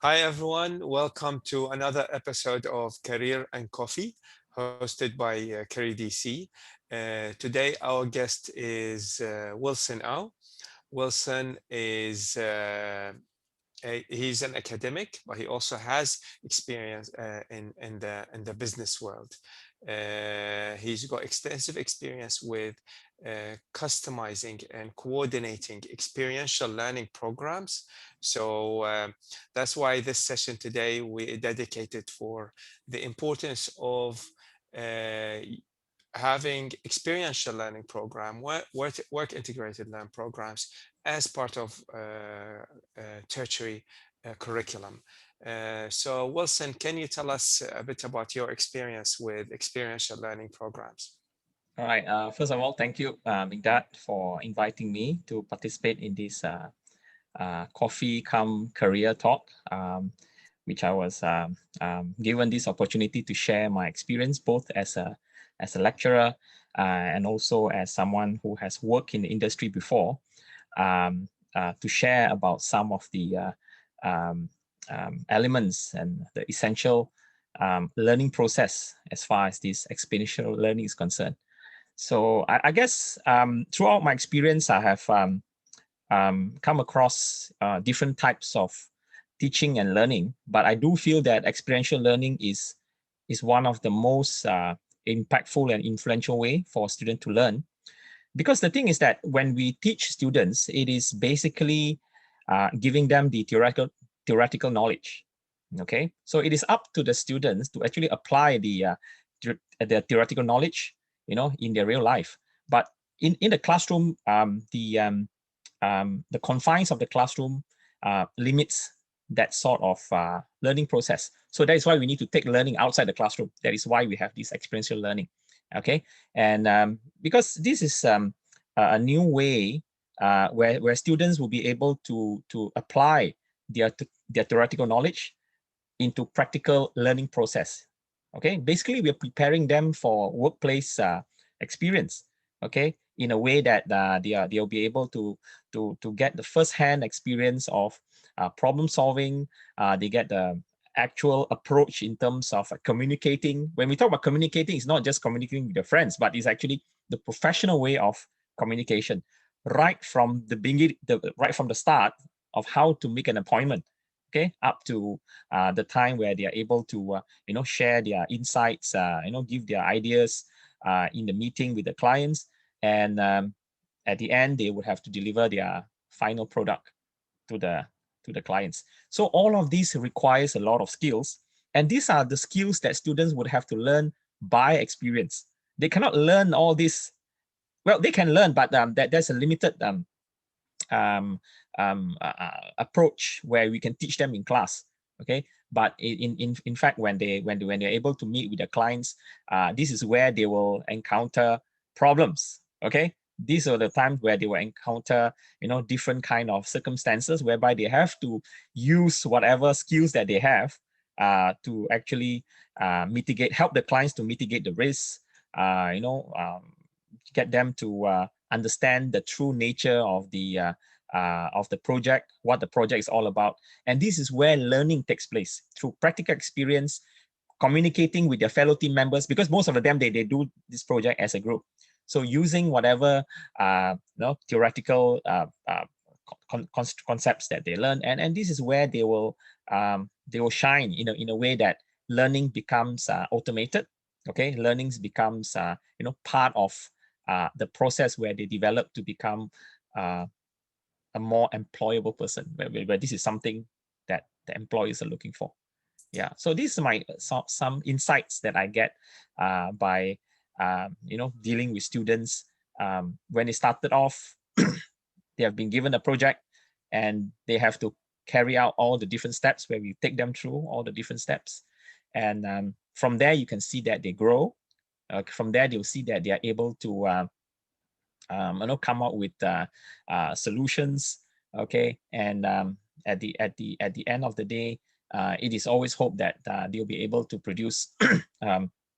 Hi, everyone. Welcome to another episode of Career and Coffee, hosted by Career DC. Today, our guest is Wilson Au. Wilson is he's an academic, but he also has experience in the business world. He's got extensive experience with customizing and coordinating experiential learning programs. So that's why this session today we dedicated for the importance of uh, having experiential learning program, work integrated learning programs as part of tertiary curriculum. So Wilson, can you tell us a bit about your experience with experiential learning programs? All right. First of all, thank you, Migdad, for inviting me to participate in this coffee come career talk, which I was given this opportunity to share my experience both as a lecturer and also as someone who has worked in the industry before, to share about some of the elements and the essential learning process as far as this experiential learning is concerned. So I guess throughout my experience, I have come across different types of teaching and learning, but I do feel that experiential learning is one of the most impactful and influential way for a student to learn. Because the thing is that when we teach students, it is basically giving them the theoretical knowledge. Okay, so it is up to the students to actually apply the theoretical knowledge, in their real life. But in the classroom, the confines of the classroom limits that sort of learning process. So that is why we need to take learning outside the classroom. That is why we have this experiential learning. Okay, and because this is a new way where students will be able to apply their theoretical knowledge into practical learning process. Okay, basically we're preparing them for workplace experience. Okay, in a way that they'll be able to get the first-hand experience of problem solving. They get the actual approach in terms of communicating. When we talk about communicating, it's not just communicating with your friends, but it's actually the professional way of communication, right from the beginning, right from the start of how to make an appointment. Okay, up to the time where they are able to share their insights, give their ideas in the meeting with the clients, and at the end they would have to deliver their final product to the clients. So all of these requires a lot of skills, and these are the skills that students would have to learn by experience. They cannot learn all this. Well, they can learn, but there's a limited approach where we can teach them in class. Okay, but in fact, when they're able to meet with their clients, this is where they will encounter problems. Okay, these are the times where they will encounter different kind of circumstances whereby they have to use whatever skills that they have to actually help the clients to mitigate the risks. Get them to understand the true nature of the project, what the project is all about. And this is where learning takes place through practical experience, communicating with their fellow team members, because most of them, they do this project as a group. So using whatever theoretical concepts that they learn, and this is where they will shine in a way that learning becomes automated. Okay, learnings becomes part of the process where they develop to become a more employable person, where this is something that the employers are looking for. Yeah, so these are my some insights that I get by dealing with students when they started off. They have been given a project and they have to carry out all the different steps, where we take them through all the different steps, and from there you can see that they grow. From there they'll see that they are able to come up with solutions. Okay, and at the end of the day, it is always hope that they'll be able to produce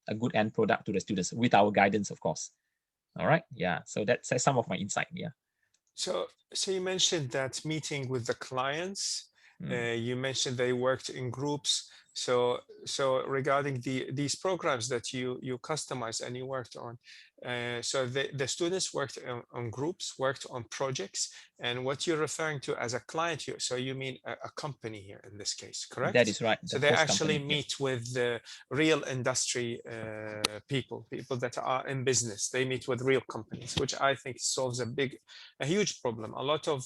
a good end product to the students with our guidance, of course. All right, yeah. So that's some of my insight. Yeah. So you mentioned that meeting with the clients You mentioned they worked in groups. So regarding these programs that you customized and you worked on, so the students worked on groups, worked on projects, and what you're referring to as a client here, so you mean a company here in this case, That correct? is right. So The they host actually company. Yeah. meet with the real industry people that are in business. They meet with real companies, which I think solves a huge problem. A lot of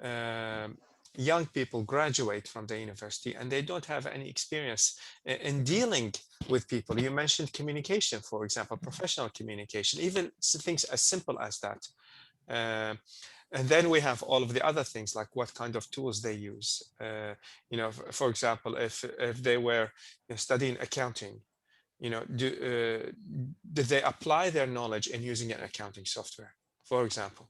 um young people graduate from the university and they don't have any experience in dealing with people. You mentioned communication, for example, professional communication, even things as simple as that. Uh, and then we have all of the other things like what kind of tools they use. For example, if they were studying accounting, did they apply their knowledge in using an accounting software, for example?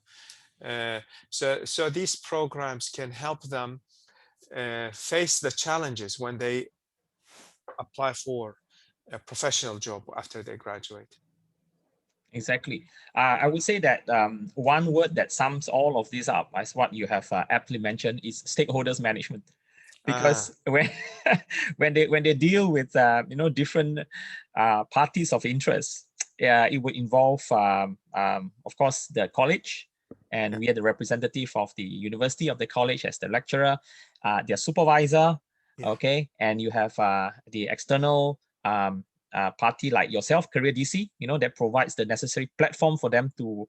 So these programs can help them face the challenges when they apply for a professional job after they graduate. Exactly. I would say that one word that sums all of this up, as what you have aptly mentioned, is stakeholders management. Because Ah, when when they deal with different parties of interest, it would involve of course the college, and yeah, we are the representative of the university of the college as the lecturer, their supervisor, yeah, okay, and you have the external party like yourself, Career DC, that provides the necessary platform for them to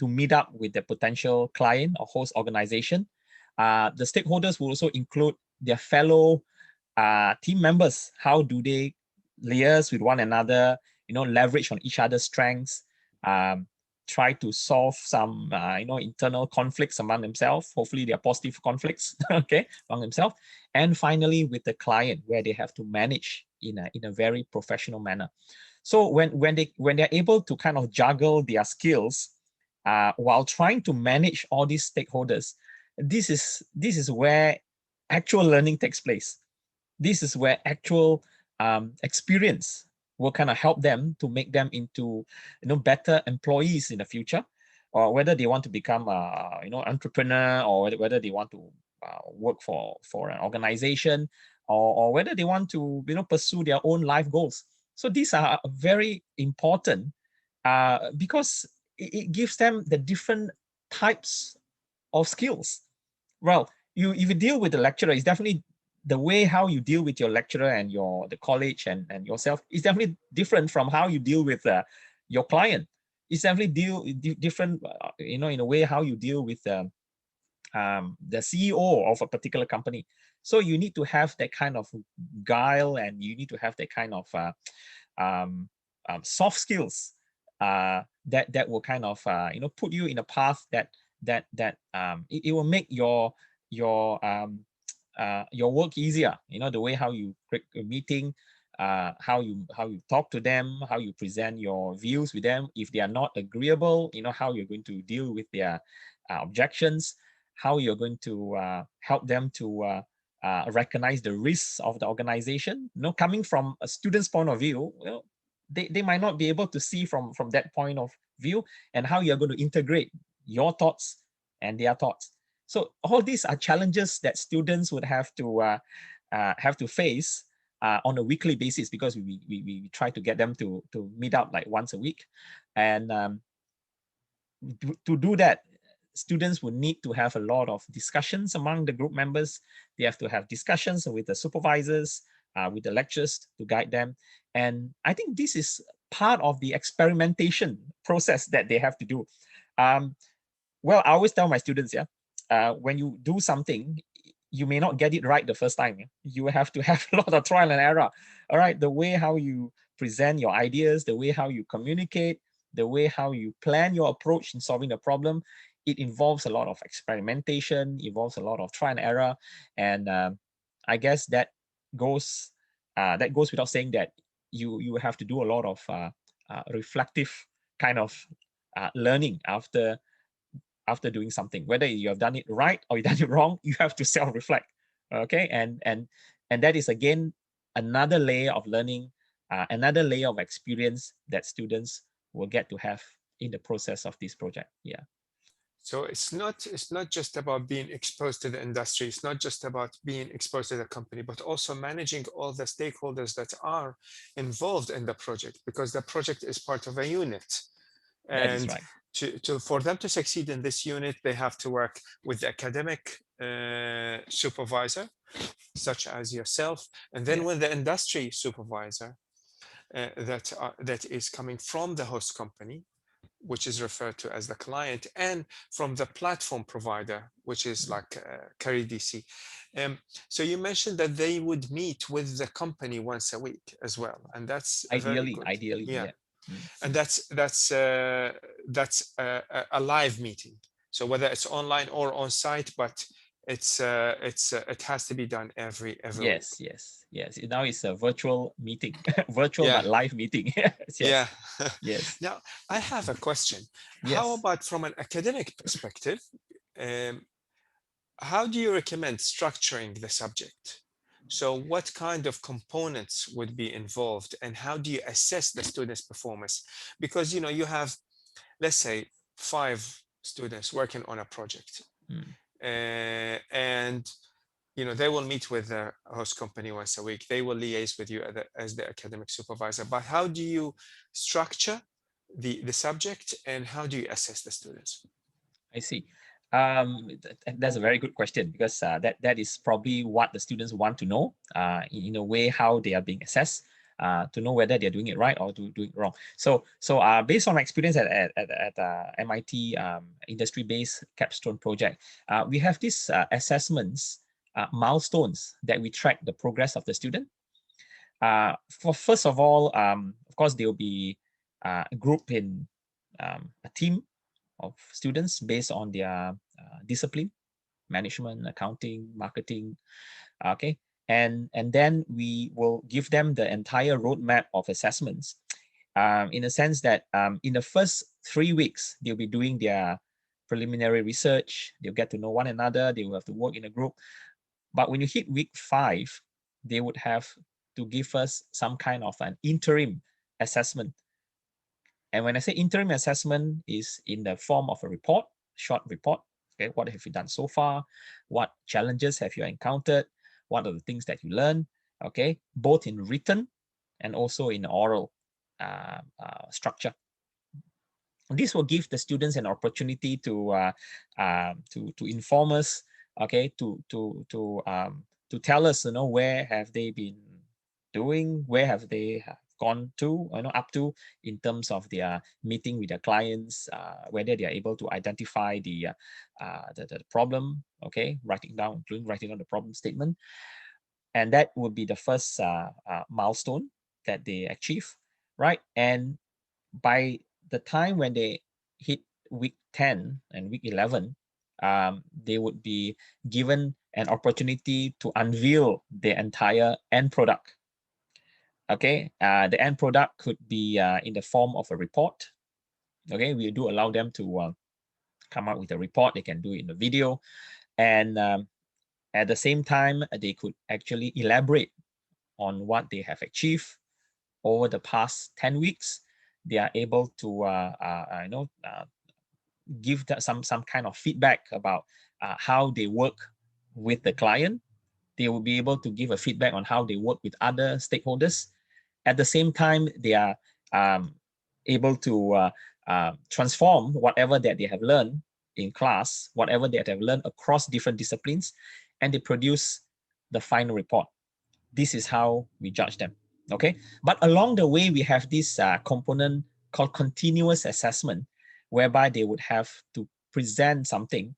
meet up with the potential client or host organization. The stakeholders will also include their fellow team members. How do they liaise with one another? Leverage on each other's strengths. Um, Try to solve some internal conflicts among themselves. Hopefully, they are positive conflicts, okay, among themselves. And finally, with the client, where they have to manage in a very professional manner. So when they're able to kind of juggle their skills while trying to manage all these stakeholders, this is where actual learning takes place. This is where actual experience will kind of help them to make them into better employees in the future, or whether they want to become entrepreneur, or whether they want to work for an organization, or whether they want to pursue their own life goals. So these are very important because it gives them the different types of skills. Well, if you deal with the lecturer, it's definitely the way how you deal with your lecturer and the college and yourself is definitely different from how you deal with your client. It's definitely different, in a way how you deal with the CEO of a particular company. So you need to have that kind of guile, and you need to have that kind of um, soft skills that will kind of put you in a path that it will make your work easier. The way how you create a meeting, how you talk to them, how you present your views with them. If they are not agreeable, how you're going to deal with their objections, how you're going to help them to recognize the risks of the organization. Coming from a student's point of view, they might not be able to see from that point of view, and how you're going to integrate your thoughts and their thoughts. So all these are challenges that students would have to face on a weekly basis, because we try to get them to meet up like once a week. And to do that, students will need to have a lot of discussions among the group members. They have to have discussions with the supervisors, with the lecturers to guide them. And I think this is part of the experimentation process that they have to do. Um, well, I always tell my students, when you do something, you may not get it right the first time. You have to have a lot of trial and error. All right, the way how you present your ideas, the way how you communicate, the way how you plan your approach in solving the problem, it involves a lot of experimentation, involves a lot of trial and error, and I guess that goes without saying that you have to do a lot of reflective kind of learning after doing something, whether you have done it right or you done it wrong. You have to self-reflect, okay, and that is again another layer of learning, another layer of experience that students will get to have in the process of this project. Yeah. So it's not just about being exposed to the industry. It's not just about being exposed to the company, but also managing all the stakeholders that are involved in the project, because the project is part of a unit. That is And right. for them to succeed in this unit, they have to work with the academic supervisor, such as yourself, and then Yeah, with the industry supervisor that is coming from the host company, which is referred to as the client, and from the platform provider, which is mm. like Carry DC. Um, so you mentioned that they would meet with the company once a week as well, and that's very Ideally, good. ideally, Yeah, yeah. Mm, and mm. that's a live meeting. So whether it's online or on site, but it has to be done every week. Yes, yes, yes. Now it's a virtual meeting, virtual Yeah, but live meeting. Yes, yeah. yes, yes. Now I have a question. How Yes, about from an academic perspective? Um, how do you recommend structuring the subject? So what kind of components would be involved, and how do you assess the student's performance? Because you have, let's say, 5 students working on a project, mm, and they will meet with the host company once a week. They will liaise with you as the academic supervisor. But how do you structure the subject, and how do you assess the students? I see. That's a very good question, because that is probably what the students want to know. In a way, how they are being assessed. To know whether they're doing it right or doing it wrong. So based on my experience at MIT industry-based capstone project, we have these assessments, milestones that we track the progress of the student. For first of all, of course, they will be grouped in a team of students based on their discipline, management, accounting, marketing. Okay, and then we will give them the entire roadmap of assessments. In a sense that in the first 3 weeks, they'll be doing their preliminary research. They'll get to know one another. They will have to work in a group. But when you hit week 5, they would have to give us some kind of an interim assessment. And when I say interim assessment, is in the form of a report, short report. Okay, what have you done so far? What challenges have you encountered? What are the things that you learned? Okay, both in written and also in oral structure. This will give the students an opportunity to inform us, okay, to tell us, where have they been doing, where have they gone to, up to, in terms of their meeting with their clients, whether they are able to identify the problem, okay, writing down the problem statement, and that would be the first milestone that they achieve, right? And by the time when they hit week 10 and week 11, they would be given an opportunity to unveil the entire end product. Okay, the end product could be in the form of a report. Okay, we do allow them to come up with a report. They can do it in the video, and at the same time, they could actually elaborate on what they have achieved over the past 10 weeks. They are able to give that some kind of feedback about how they work with the client. They will be able to give a feedback on how they work with other stakeholders. At the same time, they are able to transform whatever that they have learned in class, whatever that they have learned across different disciplines, and they produce the final report. This is how we judge them. Okay, but along the way, we have this component called continuous assessment, whereby they would have to present something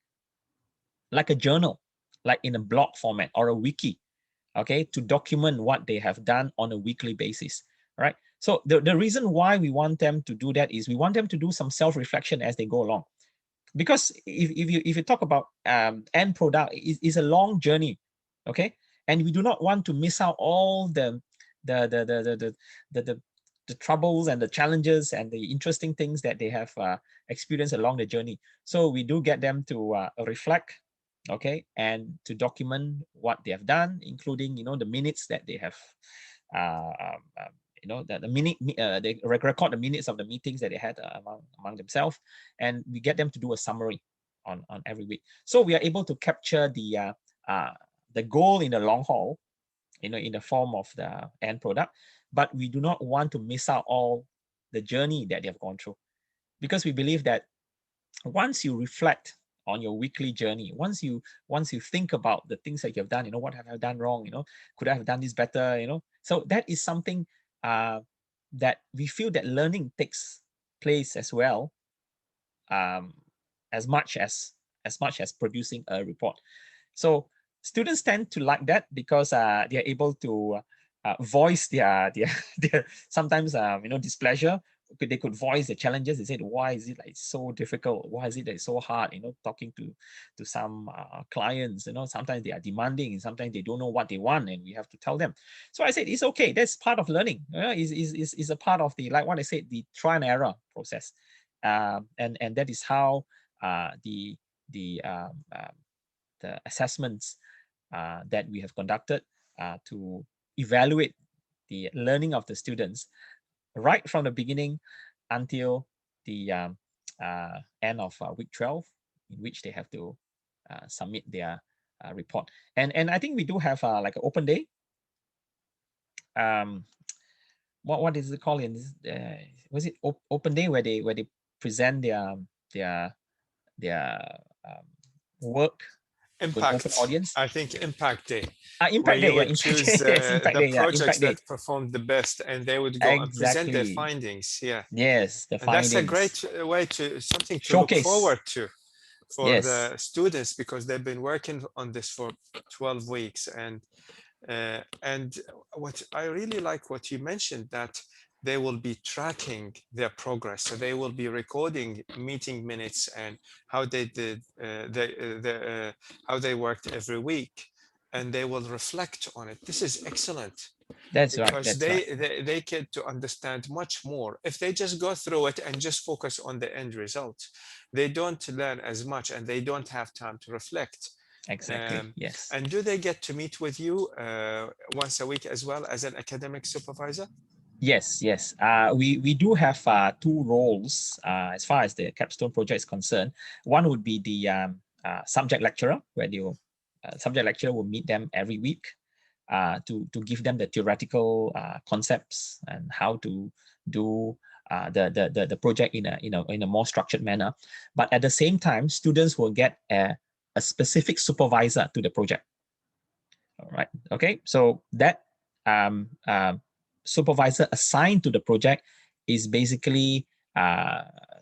like a journal, like in a blog format or a wiki, okay, to document what they have done on a weekly basis, right? So the reason why we want them to do that is we want them to do some self-reflection as they go along. Because if you talk about end product, it's a long journey, okay? And we do not want to miss out all the the troubles and the challenges and the interesting things that they have experienced along the journey. So we do get them to reflect, okay, and to document what they have done, including the minutes that they have, uh, um, um, the minute they record the minutes of the meetings that they had among themselves, and we get them to do a summary on every week. So we are able to capture the goal in the long haul, in the form of the end product, but we do not want to miss out all the journey that they have gone through, because we believe that once you reflect on your weekly journey, once you think about the things that you have done, what have I done wrong, could I have done this better, so that is something that we feel that learning takes place as well, um, as much as producing a report. So students tend to like that because they are able to voice their sometimes displeasure. They could voice the challenges. They said, why is it like so difficult? Why is it that it's so hard? Talking to some clients. Sometimes they are demanding, and sometimes they don't know what they want, and we have to tell them. So I said it's okay. That's part of learning. Is a part of the, like what I said, the try and error process, and that is how the the um, um, the assessments that we have conducted to evaluate the learning of the students right from the beginning until the end of week 12, in which they have to submit their report. And I think we do have like an open day. Um, what is it called in this? Was it open day where they present their their um, work to an open Impact, audience? I think Impact Day, where Impact you day, yeah, would impact choose day, yes, impact the day, yeah, projects impact that day. performed the best, and they would go and present their Exactly. findings. Yeah, Yes, the and that's a findings. great way to something to look Showcase. forward to for Yes. the students, because they've been working on this for 12 weeks. And what I really like what you mentioned, that they will be tracking their progress. So they will be recording meeting minutes and how they did how they worked every week, and they will reflect on it. This is excellent, That's right. because That's right. they get to understand much more. If they just go through it and just focus on the end result, they don't learn as much, and they don't have time to reflect. Exactly. um, Yes. and do they get to meet with you once a week as well as an academic supervisor? Yes. Yes. We do have two roles as far as the capstone project is concerned. One would be the subject lecturer, where the subject lecturer will meet them every week to give them the theoretical concepts and how to do the project in a more structured manner. But at the same time, students will get a specific supervisor to the project. All right. Okay. So that um, um, supervisor assigned to the project is basically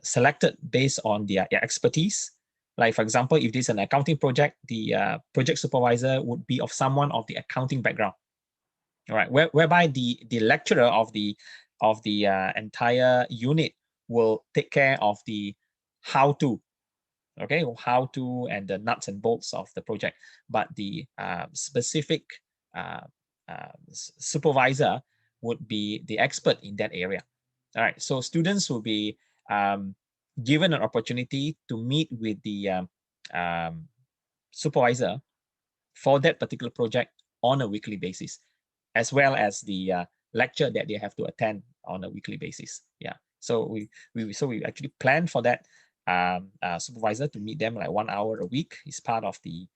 selected based on their expertise. Like, for example, if this is an accounting project, the project supervisor would be of someone of the accounting background. All right. Whereby the lecturer of the entire unit will take care of the how to, okay, how to and the nuts and bolts of the project, but the specific uh, supervisor would be the expert in that area. All right, so students will be um, given an opportunity to meet with the um, supervisor for that particular project on a weekly basis, as well as the lecture that they have to attend on a weekly basis. Yeah, so we actually plan for that supervisor to meet them like 1 hour a week. Is part of the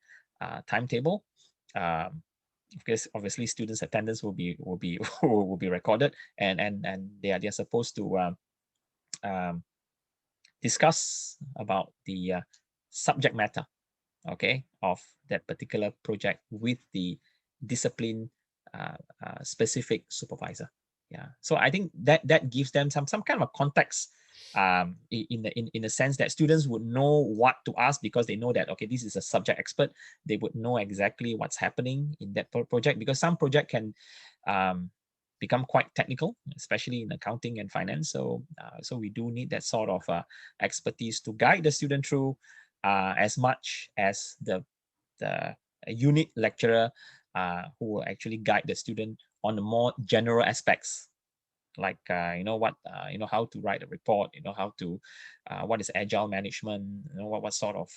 timetable. Um, because obviously students' attendance will be will be recorded, and they're supposed to um, discuss about the subject matter, okay, of that particular project with the discipline specific supervisor. Yeah, so I think that gives them some kind of a context, in the sense that students would know what to ask, because they know that, okay, this is a subject expert. They would know exactly what's happening in that project, because some project can um, become quite technical, especially in accounting and finance. So we do need that sort of expertise to guide the student through, as much as the unit lecturer who will actually guide the student on the more general aspects, like what how to write a report, how to what is agile management, what sort of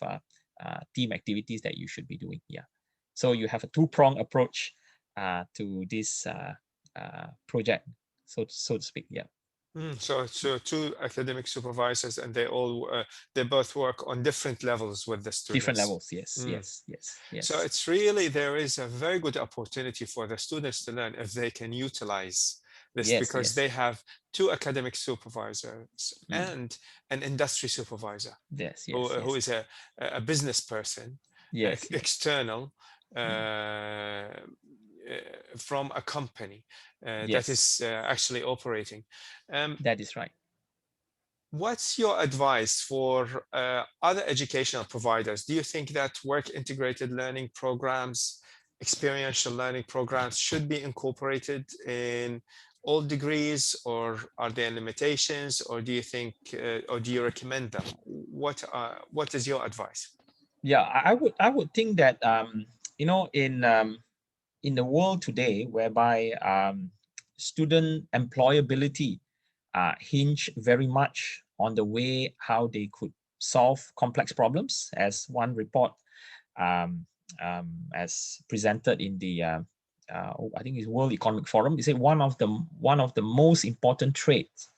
team activities that you should be doing. Yeah, so you have a two-prong approach to this project, so to speak. Yeah. So two academic supervisors, and they both work on different levels with the Different students. levels. Yes, Mm. yes, yes, So yes. it's really, there is a very good opportunity for the students to learn if they can utilize this, Yes, because yes. they have two academic supervisors Mm. and an industry supervisor Yes, yes, who yes. is a business person, Yes, yes. external, Mm. from a company that Yes, is actually operating. Um, that is right. What's your advice for other educational providers? Do you think that work integrated learning programs, experiential learning programs should be incorporated in all degrees, or are there limitations, or do you think, or do you recommend them? What is your advice? Yeah, I would think that in the world today, whereby student employability hinge very much on the way how they could solve complex problems, as one report um, as presented in the I think it's World Economic Forum. They say one of the most important traits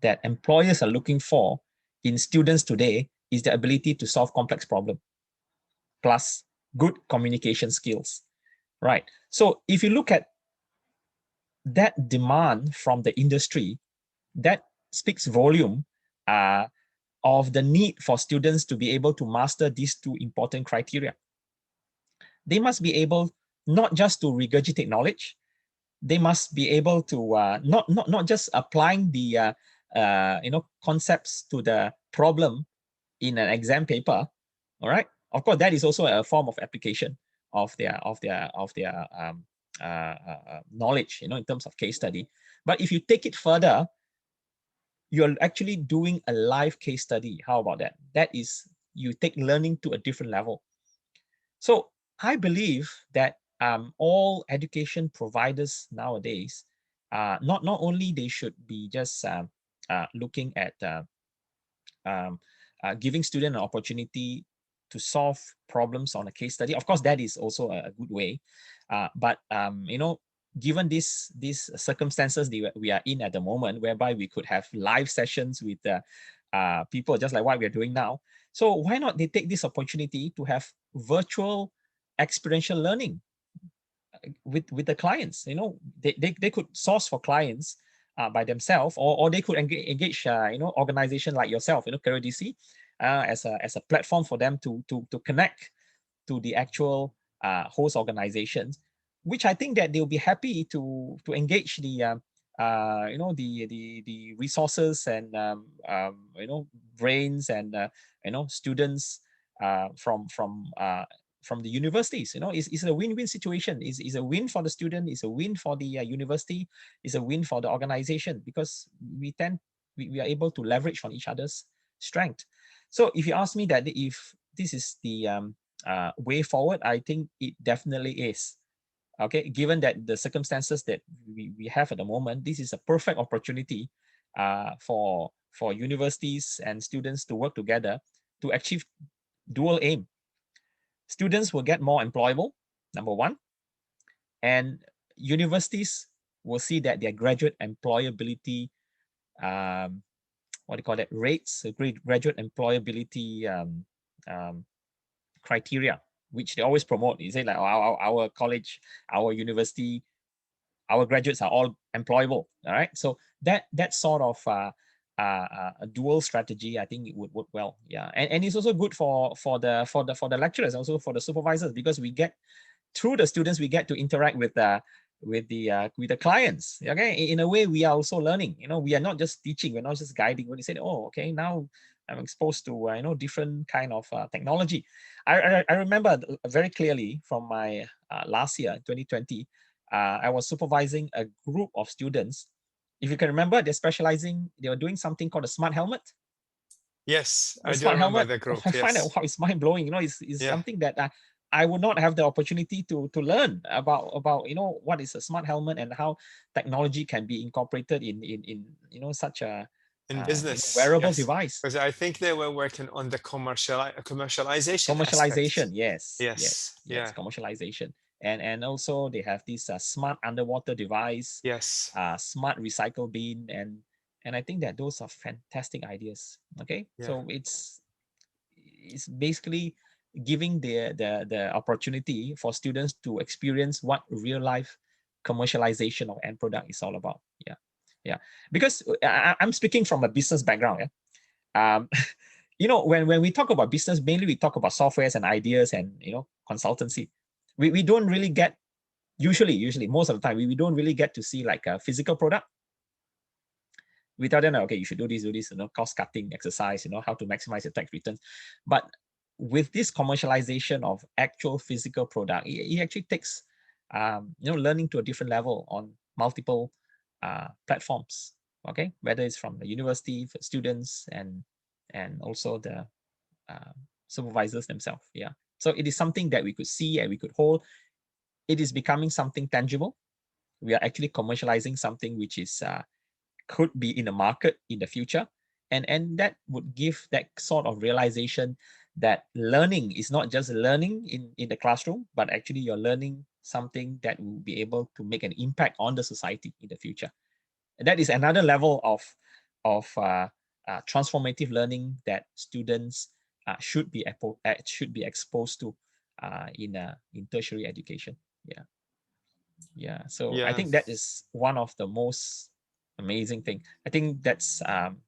that employers are looking for in students today is the ability to solve complex problems plus good communication skills. Right. So if you look at that demand from the industry, that speaks volume uh, of the need for students to be able to master these two important criteria. They must be able not just to regurgitate knowledge, they must be able to not just applying the concepts to the problem in an exam paper. All right. Of course, that is also a form of application of their knowledge, in terms of case study. But if you take it further, you're actually doing a live case study. How about that? That is, you take learning to a different level. So I believe that all education providers nowadays, not only they should be just looking at um, giving students an opportunity to solve problems on a case study. Of course, that is also a good way. But given these circumstances we are in at the moment, whereby we could have live sessions with people just like what we are doing now. So why not they take this opportunity to have virtual experiential learning with the clients? They could source for clients by themselves, or they could engage organization like yourself, Career DC, as a platform for them to connect to the actual host organizations, which I think that they'll be happy to engage the the resources and brains and students from the universities. It's a win-win situation. It's a win for the student, it's a win for the university, it's a win for the organization, because we are able to leverage on each other's strength. So if you ask me that if this is the way forward, I think it definitely is. Okay, given that the circumstances that we have at the moment, this is a perfect opportunity for universities and students to work together to achieve dual aim. Students will get more employable, number one, and universities will see that their graduate employability, um, what do you call that, rates, graduate employability um, criteria, which they always promote. You say like our college, our university, our graduates are all employable. All right, so that sort of a dual strategy, I think it would work well. Yeah, and it's also good for the lecturers, also for the supervisors, because we get through the students we get to interact with the clients. Okay, in a way we are also learning. We are not just teaching, we're not just guiding. When you say, oh, okay, now I'm exposed to different kind of technology. I remember very clearly from my last year, 2020. I was supervising a group of students. If you can remember, they were doing something called a smart helmet. Yes, The I do smart remember helmet, the group. I find that, Yes. wow, it's mind blowing. It's Yeah. something that I would not have the opportunity to learn about what is a smart helmet and how technology can be incorporated in such a In business, wearable yes, device. because I think they were working on the commercialization Commercialization, aspect. yes, yes, Yes, yes, yeah, commercialization, and also they have this smart underwater device, yes. smart recycle bin, and And I think that those are fantastic ideas. Okay, Yeah. so it's basically giving the opportunity for students to experience what real life commercialization of end product is all about. Yeah, yeah. Because I'm speaking from a business background. Yeah. When we talk about business, mainly we talk about softwares and ideas and consultancy. We don't really get usually most of the time we don't really get to see like a physical product. We tell them, okay, you should do this, cost cutting exercise, how to maximize your tax returns. But with this commercialization of actual physical product, it actually takes learning to a different level on multiple platforms. Okay, whether it's from the university for students and also the uh, supervisors themselves. Yeah. So it is something that we could see and we could hold. It is becoming something tangible. We are actually commercializing something which is could be in the market in the future, and that would give that sort of realization that learning is not just learning in the classroom, but actually you're learning something that will be able to make an impact on the society in the future. And that is another level of transformative learning that students should be exposed to in tertiary education. Yeah, yeah. So I Yeah. think that is one of the most amazing thing. I think that's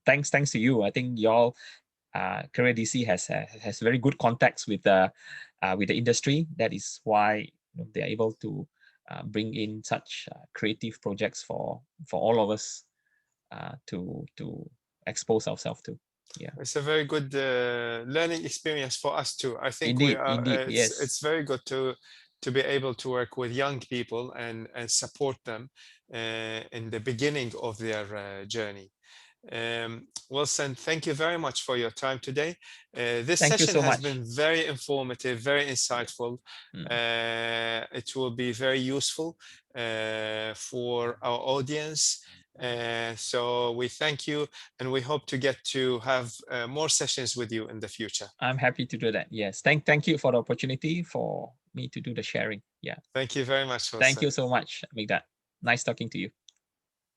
thanks to you. I think your career DC has very good contacts with the industry. That is why they are able to bring in such creative projects for all of us to expose ourselves to. Yeah, It's a very good learning experience for us too. I think we indeed, are. indeed, It's yes. very good to be able to work with young people and support them in the beginning of their journey. Wilson, thank you very much for your time today. This Thank you session so has much. been very informative, very Yeah. insightful. Mm. It will be very useful for our audience. So we thank you, and we hope to get to have more sessions with you in the future. I'm happy to do that. Yes. Thank you for the opportunity for me to do the sharing. Yeah. Thank you very much, Thank Wilson. you so much, Amigdat. Nice talking to you.